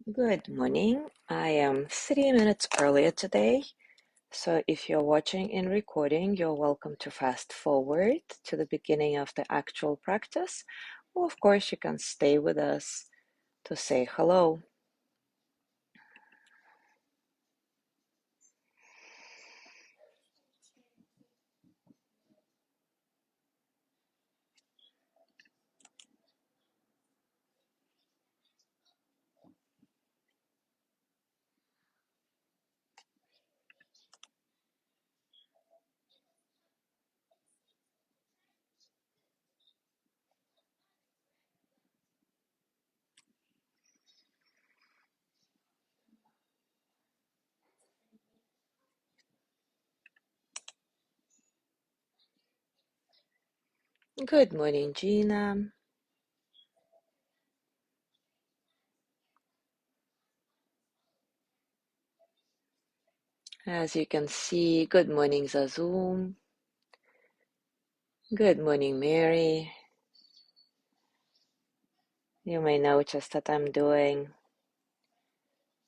Good morning. I am 3 minutes earlier today, so if you're watching in recording, you're welcome to fast forward to the beginning of the actual practice, or of course, you can stay with us to say hello. Good morning, Gina. As you can see, good morning, Zazum. Good morning, Mary. You may notice that I'm doing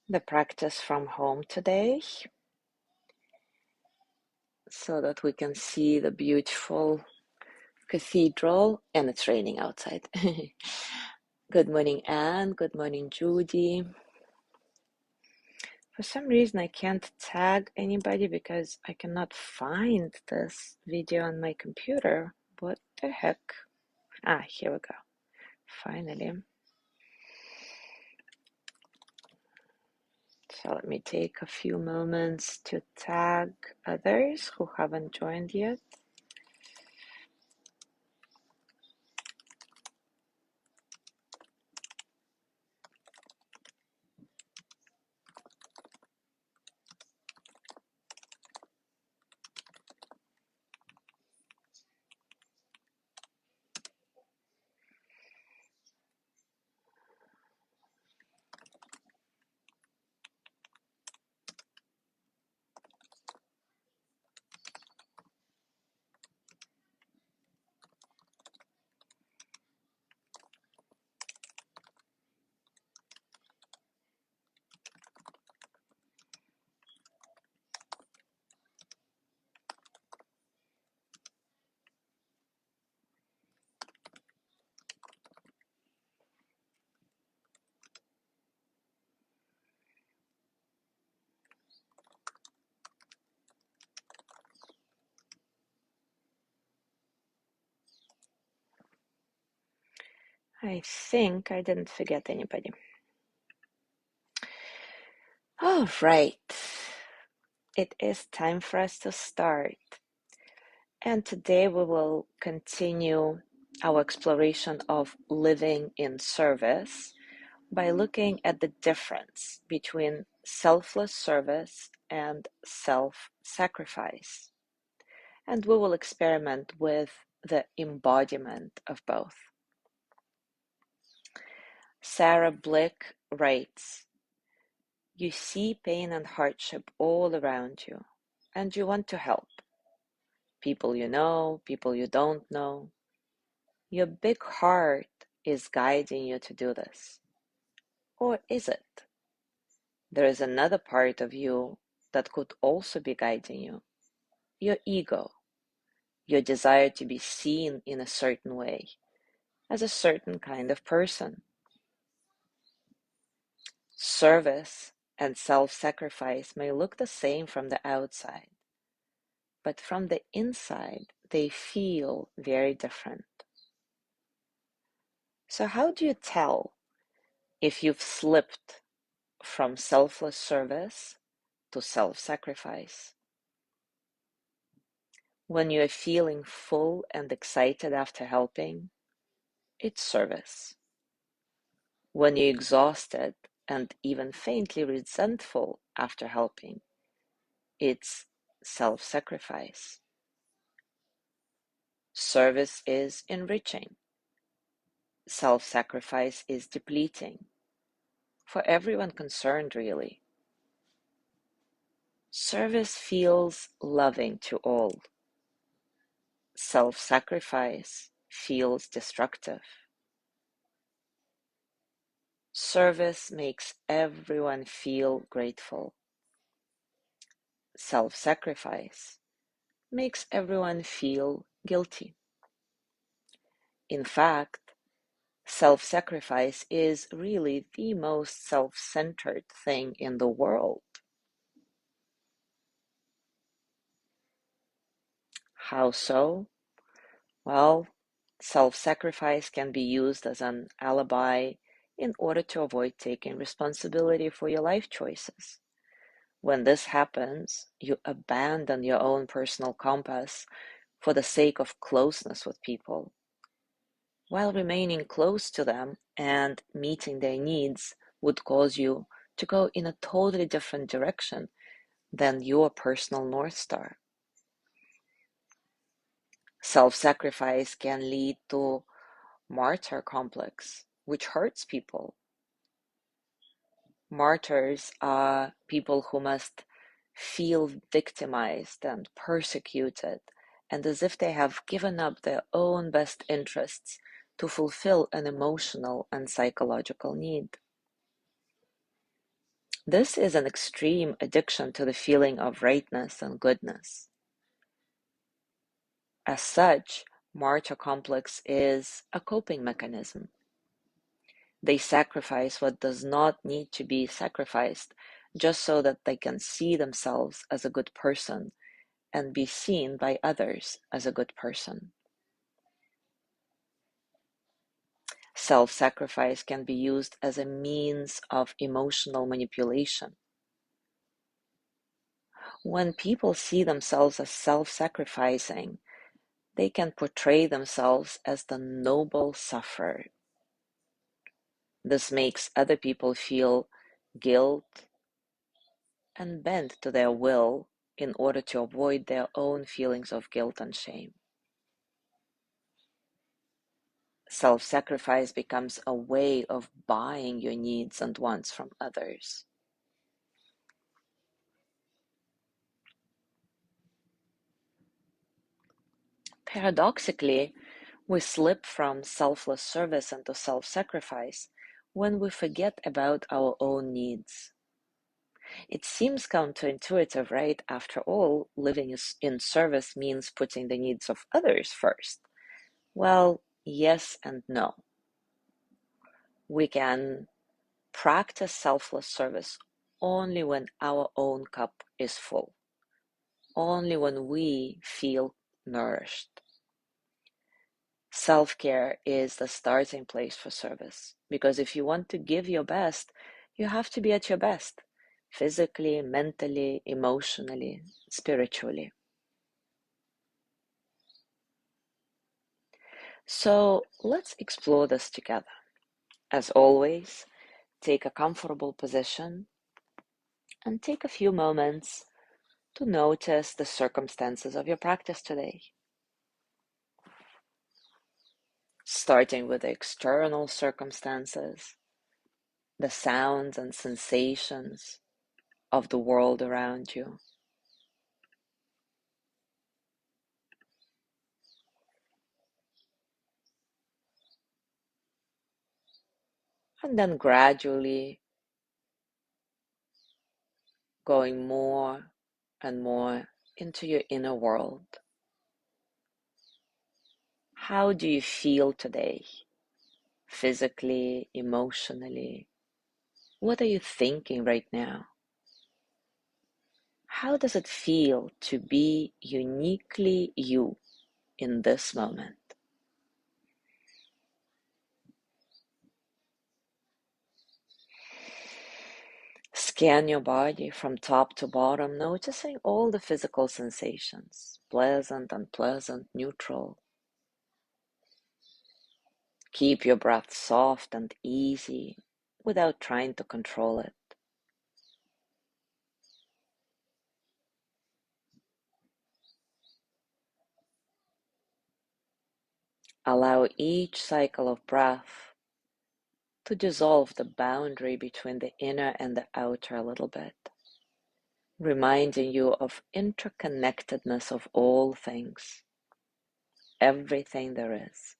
the practice from home today so that we can see the beautiful cathedral, and it's raining outside. Good morning, Anne. Good morning, Judy. For some reason, I can't tag anybody because I cannot find this video on my computer. What the heck? Ah, here we go. Finally. So let me take a few moments to tag others who haven't joined yet. I think I didn't forget anybody. All right. It is time for us to start. And today we will continue our exploration of living in service by looking at the difference between selfless service and self-sacrifice. And we will experiment with the embodiment of both. Sarah Blick writes, "You see pain and hardship all around you, and you want to help. People you know, people you don't know. Your big heart is guiding you to do this. Or is it? There is another part of you that could also be guiding you. Your ego, your desire to be seen in a certain way, as a certain kind of person. Service and self-sacrifice may look the same from the outside, but from the inside, they feel very different. So how do you tell if you've slipped from selfless service to self-sacrifice? When you're feeling full and excited after helping, it's service. When you're exhausted and even faintly resentful after helping, it's self-sacrifice. Service is enriching. Self-sacrifice is depleting. For everyone concerned, really. Service feels loving to all. Self-sacrifice feels destructive. Service makes everyone feel grateful. Self-sacrifice makes everyone feel guilty. In fact, self-sacrifice is really the most self-centered thing in the world. How so? Well, self-sacrifice can be used as an alibi in order to avoid taking responsibility for your life choices. When this happens, you abandon your own personal compass for the sake of closeness with people. While remaining close to them and meeting their needs would cause you to go in a totally different direction than your personal North Star. Self-sacrifice can lead to martyr complex, which hurts people. Martyrs are people who must feel victimized and persecuted, and as if they have given up their own best interests to fulfill an emotional and psychological need. This is an extreme addiction to the feeling of rightness and goodness. As such, martyr complex is a coping mechanism. They sacrifice what does not need to be sacrificed just so that they can see themselves as a good person and be seen by others as a good person. Self-sacrifice can be used as a means of emotional manipulation. When people see themselves as self-sacrificing, they can portray themselves as the noble sufferer. This makes other people feel guilt and bend to their will in order to avoid their own feelings of guilt and shame. Self-sacrifice becomes a way of buying your needs and wants from others. Paradoxically, we slip from selfless service into self-sacrifice when we forget about our own needs. It seems counterintuitive, right? After all, living in service means putting the needs of others first. Well, yes and no. We can practice selfless service only when our own cup is full, only when we feel nourished. Self-care is the starting place for service, because if you want to give your best, you have to be at your best, physically, mentally, emotionally, spiritually. So let's explore this together. As always, take a comfortable position and take a few moments to notice the circumstances of your practice today. Starting with the external circumstances, the sounds and sensations of the world around you. And then gradually going more and more into your inner world. How do you feel today? Physically, emotionally? What are you thinking right now? How does it feel to be uniquely you in this moment? Scan your body from top to bottom, noticing all the physical sensations, pleasant, unpleasant, neutral. Keep your breath soft and easy without trying to control it. Allow each cycle of breath to dissolve the boundary between the inner and the outer a little bit, reminding you of interconnectedness of all things, everything there is.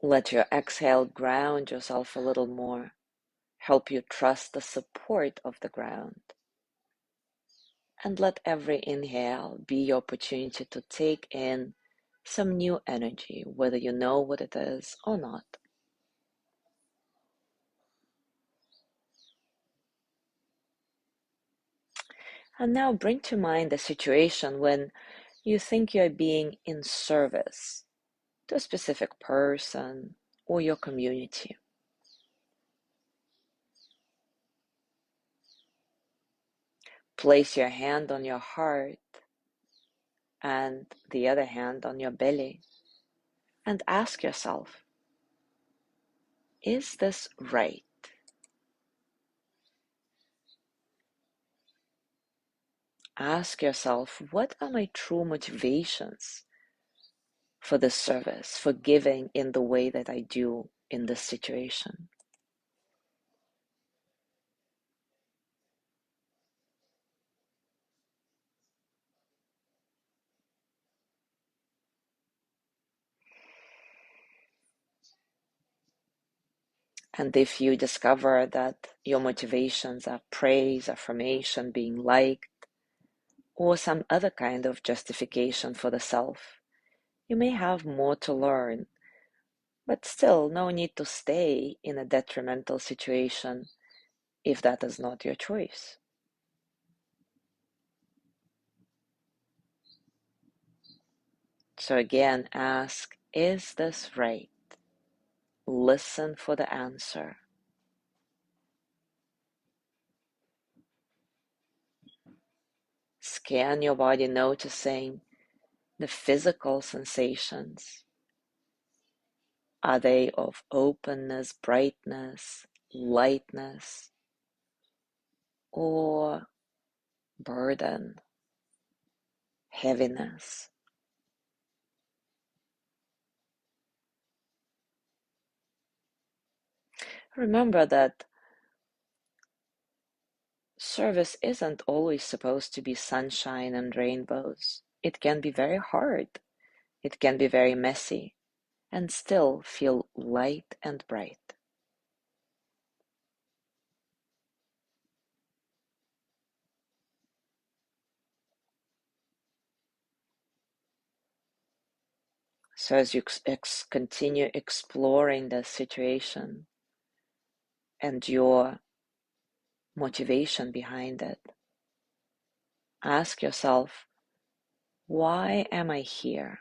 Let your exhale ground yourself a little more, help you trust the support of the ground. And let every inhale be your opportunity to take in some new energy, whether you know what it is or not. And now bring to mind a situation when you think you're being in service to a specific person or your community. Place your hand on your heart and the other hand on your belly and ask yourself, is this right? Ask yourself, what are my true motivations for this service, for giving in the way that I do in this situation? And if you discover that your motivations are praise, affirmation, being liked, or some other kind of justification for the self, you may have more to learn, but still no need to stay in a detrimental situation if that is not your choice. So again, ask, is this right? Listen for the answer. Scan your body, noticing the physical sensations. Are they of openness, brightness, lightness, or burden, heaviness? Remember that service isn't always supposed to be sunshine and rainbows. It can be very hard. It can be very messy and still feel light and bright. So as you continue exploring the situation and your motivation behind it, ask yourself, why am I here?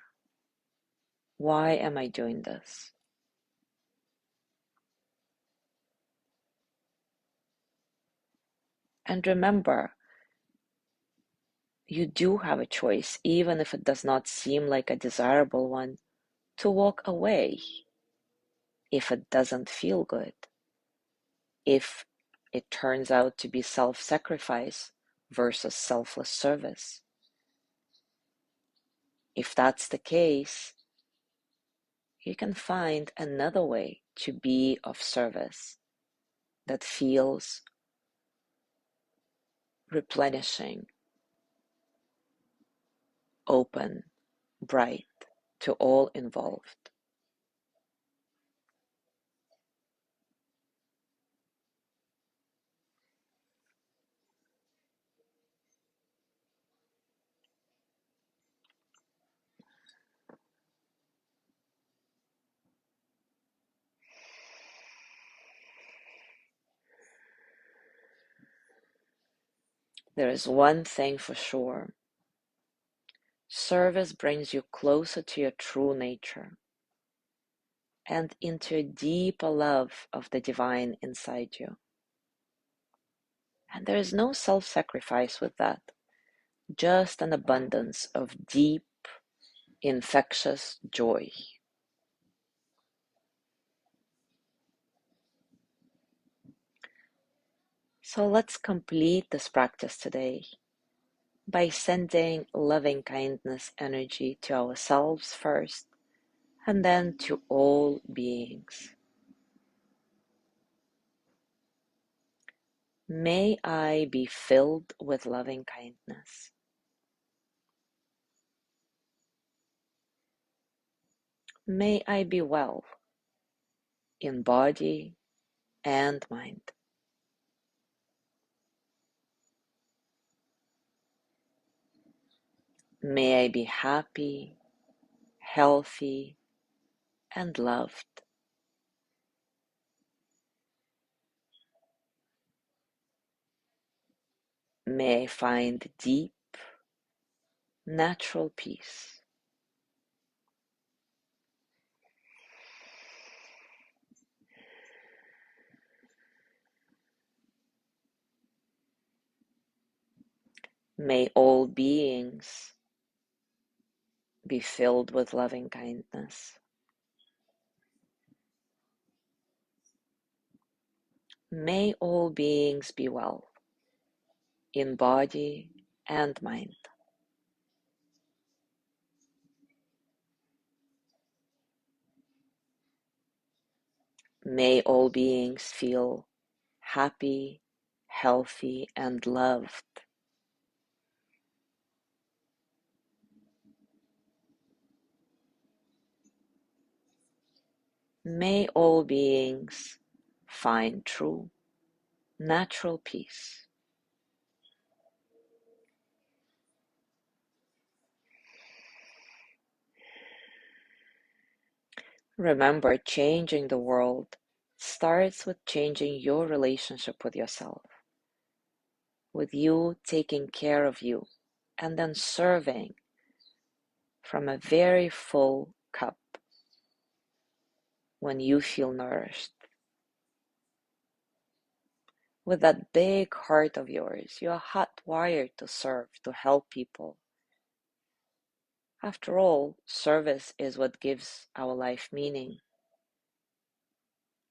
Why am I doing this? And remember, you do have a choice, even if it does not seem like a desirable one, to walk away if it doesn't feel good, if it turns out to be self-sacrifice versus selfless service. If that's the case, you can find another way to be of service that feels replenishing, open, bright to all involved. There is one thing for sure. Service brings you closer to your true nature and into a deeper love of the divine inside you. And there is no self-sacrifice with that, just an abundance of deep, infectious joy. So let's complete this practice today by sending loving kindness energy to ourselves first and then to all beings. May I be filled with loving kindness. May I be well. in body and mind. May I be happy, healthy, and loved. May I find deep, natural peace. May all beings be filled with loving kindness. May all beings be well in body and mind. May all beings feel happy, healthy, and loved. May all beings find true, natural peace. Remember, changing the world starts with changing your relationship with yourself, with you taking care of you, and then serving from a very full cup when you feel nourished. With that big heart of yours, you are hot-wired to serve, to help people. After all, service is what gives our life meaning.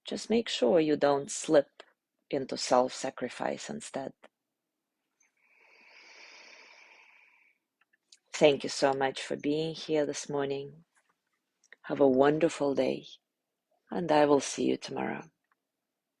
Just make sure you don't slip into self-sacrifice instead. Thank you so much for being here this morning. Have a wonderful day, and I will see you tomorrow.